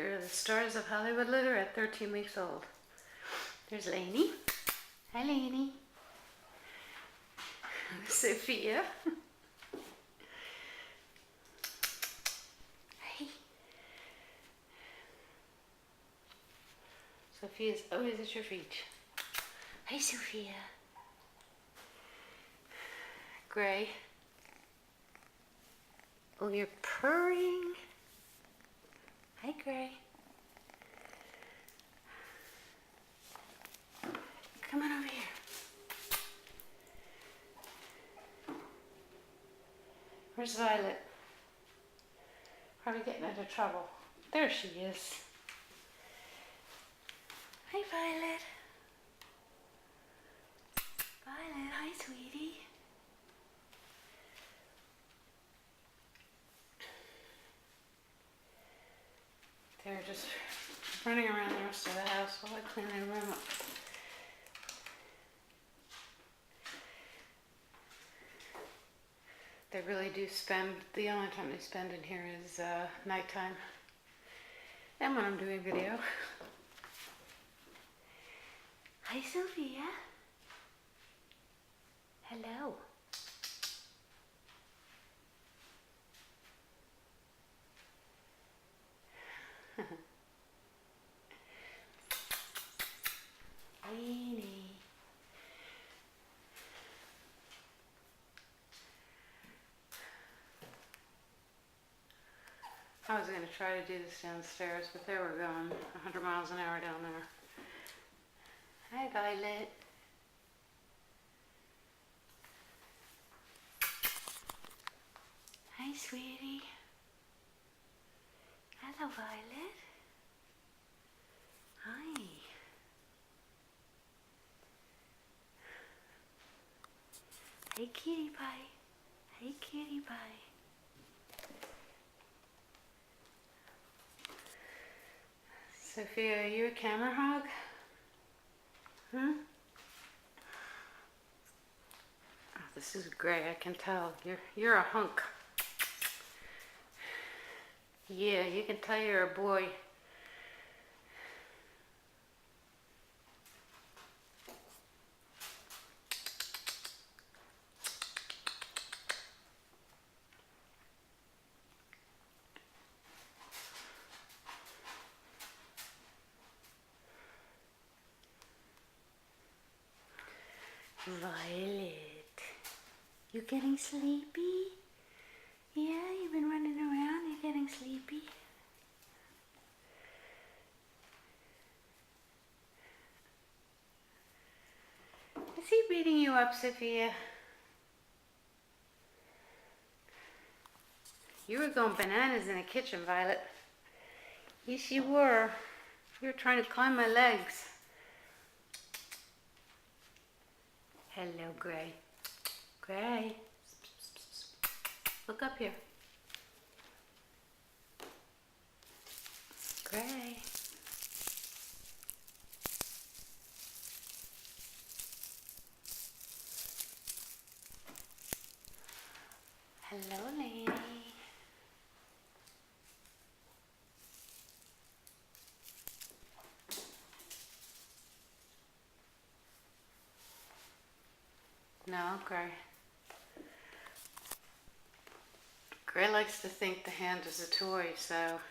They're the stars of Hollywood litter at 13 weeks old. There's Lainey. Hi, Lainey. Sophia. Hey. Sophia's always at your feet. Hi, Sophia. Gray. Oh, you're purring. Hi, Gray. Come on over here. Where's Violet? Probably getting into trouble. There she is. Hi, Violet. Violet, hi, sweetie. They're just running around the rest of the house while I clean their room up. They really do spend, the only time they spend in here is nighttime and when I'm doing video. Hi, Sophia. Hello. Lainey. I was going to try to do this downstairs, but they were going 100 miles an hour down there. Hi, Violet. Hi, sweetie. Hello, Violet. Hi. Hey, kitty pie. Hey, kitty pie. Sophia, are you a camera hog? Oh, this is Gray, I can tell. You're a hunk. Yeah, you can tell you're a boy. Violet, you getting sleepy? Yeah, you've been running around, you're getting sleepy. Is he beating you up, Sophia? You were going bananas in the kitchen, Violet. Yes, you were. You were trying to climb my legs. Hello, Gray. Gray. Look up here. Gray. Hello, lady. No, Gray. Gray likes to think the hand is a toy, so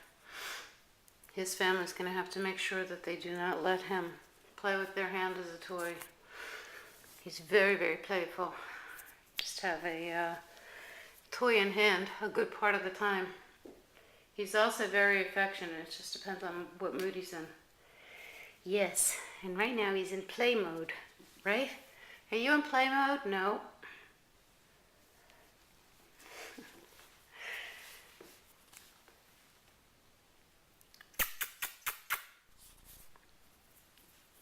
his family's going to have to make sure that they do not let him play with their hand as a toy. He's very, very playful. Just have a toy in hand a good part of the time. He's also very affectionate. It just depends on what mood he's in. Yes, and right now he's in play mode, right? Are you in play mode? No.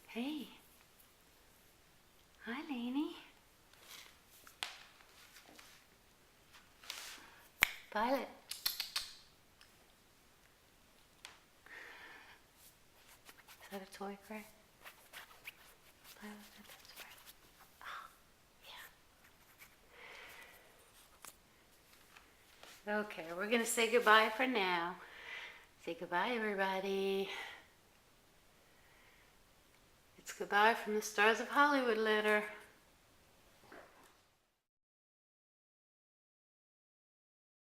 Hey. Hi, Lainey. Violet. Is that a toy, Gray? Violet, that's right. Oh, yeah. Okay, we're going to say goodbye for now. Say goodbye, everybody. It's goodbye from the Stars of Hollywood letter.